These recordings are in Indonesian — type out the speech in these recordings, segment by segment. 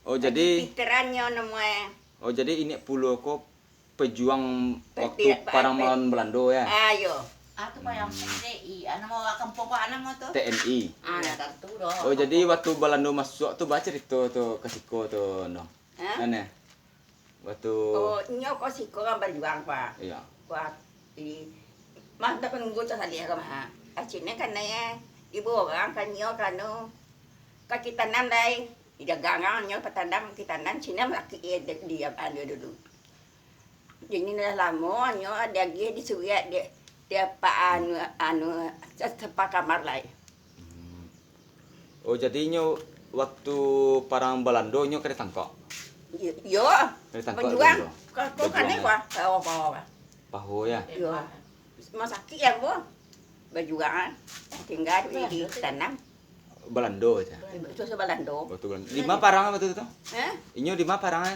Oh jadi Piterannya namanya. oh jadi ini pulau kok pejuang waktu perang melawan Belanda ya. Ayo. Aku mau yang TNI, anak mau kampung kok anak mau tuh. TNI. Anak tentu dong. Oh jadi waktu Belanda masuk tuh baca itu tuh ke Siko tuh no. Hah? Aneh. Waktu Oh, nyok kok sih kok berjuang pak. iya. Wah, di mah tak penunggu tak sadia ke mah. Akhirnya kan ya ibu orang kan nyok kan kita tanam dai. Dia gangang nyok petanam kita tanam Cina laki dia ada dulu. Jadi nih lama nyok ada dia di suya dia pak anu tempat kamar lain. Oh jadinya waktu perang Belanda nyo kena tangkap. Yo, berjuang. Kau kan ni kuah, kau. Paho ya. Yo, masakit ya bu. Berjuang, tinggal di tanam. Belanda aja. Itu sebalando. Waktu Belanda. Di mana parang waktu itu? Eh? Inyo di mana parangnya?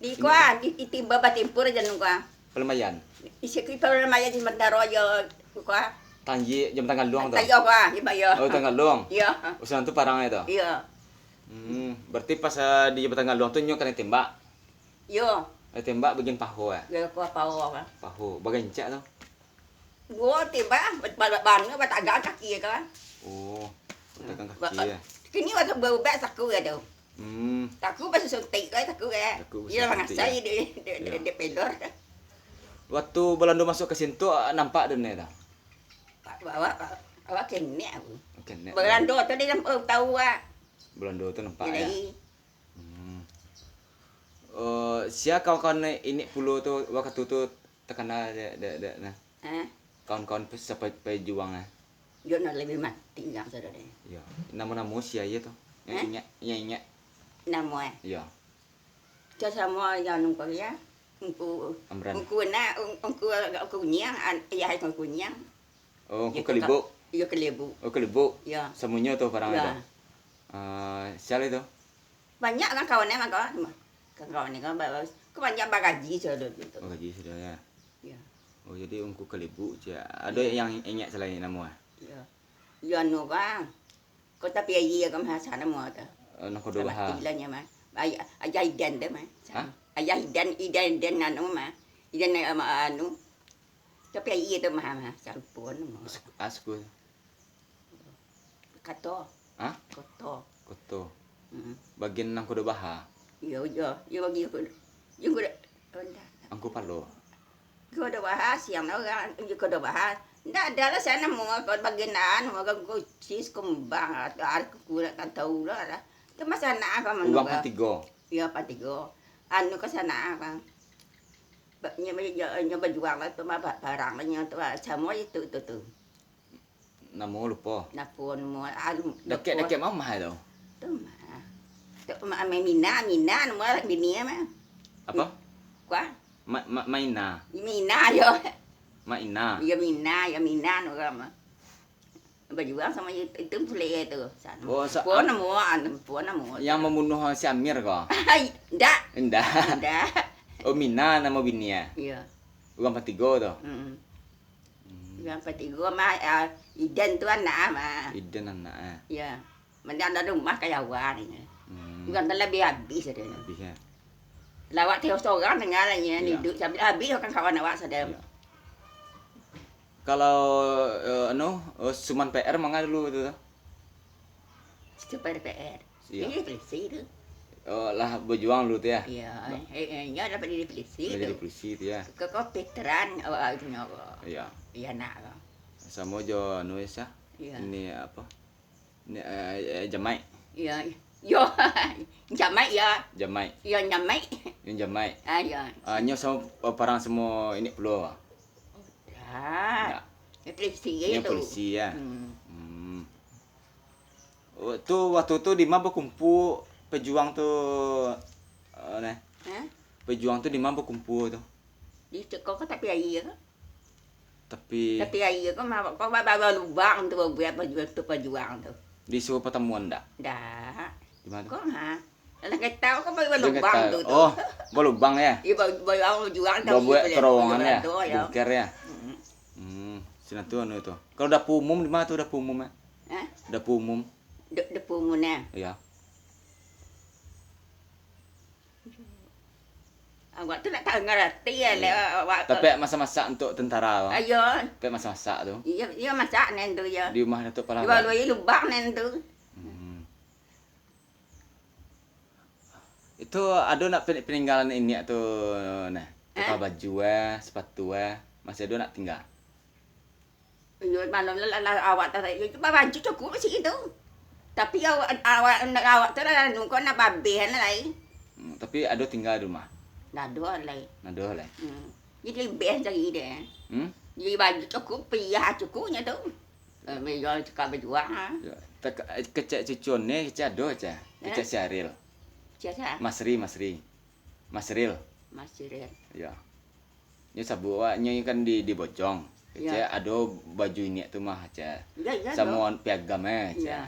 Di kuah, di timba batimpur jangan kuah. Pelemayan. Isi kita maya di Mandaro yo kuah. Tanji jam tanggal luang tuh. Tayo kuah, iba yo. Oh tanggal luang. Iya. Usaha itu parangnya itu. Iya. Berarti pas di jam tanggal luang tuh nyo kena tembak. Yo, Tembak bagian paho ya. gaya kuah pau apa. Paho bagian cak tuh. Gua tiba ban bataga kaki kan. Oh, tekan kaki ya. Kini waktu bau bek saku ya tu. Taku pas suntik kan taku ya. Taku Iya suntik, mangasai ya. di pelor. Waktu Belanda masuk ke situ nampak dan ya. Awak kene aku. Oke, nek. Belanda tu dia tahu ah. Belanda itu nampak ya. Jadi Siapa kawan-kawan ini pulau tuh waktu itu terkena nah ah, kawan-kawan pejuang ya. yo nak lebih mati yang saudara. Iya. Nama-nama siapa ya tuh? Yang ingat. Nama Iya. Cho sama yang nunggu ya. Ungku Amran. ungku nyang ya hai ungku nyang. Oh, kelibu. Yo kelebu. Oh, kelibu. Ya. Semuanya tuh parang Ya. itu. Siapa itu? Banyak kan kawannya mah kawan. Kawan-kawan kan bawa kebanyakan bagaji saudara gitu. Oh, gaji sudah ya. Ya. Oh, jadi ungku kelibu aja. Ada yang ingat selain nama? Ya. Yo nu kan. Kota piye kan sana mau ta. Nak kedua bah. Tilanya mah. Ayah idan deh mah. Hah? Ayah idan anu mah. Idan ama anu. Tapi iya tu mah sampun mah. Asku. Kato. Hah? Koto. Koto. Bagian nang kedua bah. Yo bagi aku. Yo gua Angku palo. gua ada bahas yang nào kan gua ada bahas. Ndak ada lah sana mau bagian mau gua sis kembang atau aku kan tahu lah. Itu mah sana apa Uang patigo. Iya patigo. Anu ke sana apa. Nya berjuang lah tu mah barangnya tu semua itu tu. Nama lupa. Napun mau anu. Deket mama itu. Tu mah. Tu mah Mina anu mah bini mah. Apa? Kuah. Maina. Mina yo. Maina. Ya Mina no kan. Berjuang sama itu play itu. Oh, Puan mau. Yang membunuh si Amir kok. Ndak. Enggak. Ndak. Oh, Mina nama bininya. Iya. Uang patigo tuh. Yang petigo mah Idan tu anak mah. Iden anak. Ya. Mana ada rumah kayawan ini. Bukan lebih habis ada. Habis ya. Lawak theo seorang dengarnya Iya. hidup sampai habis kan kawan awak sadar. Iya. Kalau Suman PR mangga dulu itu tuh. Super PR. Iya. Ini polisi tu. Oh, lah berjuang dulu tuh ya. Iya. Nya dapat jadi polisi Udah jadi tu. polisi itu ya. Ke veteran awak itu nyawa. Iya. Iya nak. Sama jo ya. Iya. Ini apa? Ini Jamai. Iya. Yo. Jamai ya. Jamai. Yo nyamai. Yang Jamai. Ya. Nyo sama parang semua ini pulau. Ya. Ya polisi Yang itu. polisi ya. Tuh waktu itu di mana berkumpul pejuang tuh Hah? pejuang tuh di mana berkumpul tuh. Di kok tapi air. Tapi Tapi air kok mah kok bawa lubang tu buat pejuang tu. di sebuah pertemuan enggak? Dah. Di mana? Kok ha? Lah tahu kok bawa Dia lubang kata, tu. oh, berlubang ya? Iya bawa pejuang Bawa buat terowongan ya? Ya. Bunker ya? Sini tuh anu itu. Kalau dapur umum di mana tuh dapur umum ya? Hah? Dapur umum. Depu mana? Iya. Awak tu nak tak ngerti ya awak. Tapi masa-masa untuk tentara. Ayo. Tapi masa-masa tu. Iya masak nen tu ya. Di rumah Datuk Pahlawan. Jual lui lubang nen tu. Itu ada nak peninggalan ini tu nah. Tukar baju sepatu masih ada nak tinggal. Yo malam awak tak yo baju cukup sih itu. Tapi awak tu lah nunggu nak babeh lain. Tapi ada tinggal di rumah. Nado lain. Nado lah. Jadi lebih lagi deh. Jadi baju cukup, piyah cukupnya tu. Jual tukar baju ha. Kecek cucun ni kecek ada aja. Kecek Syaril. Siapa? Masril. Masih Ya. Ni sabu awaknya kan di Bojong. Kecek ada baju ini tu mah aja. Ya. Semua piagam aja.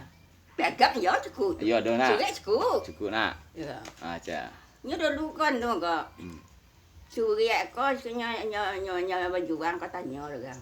Piagam ya cukup. Ya ada nak. Cukup. Cukup nak. Ya. Aja. Nya dulu kan tu kok. Suri ko nya berjuang katanya orang.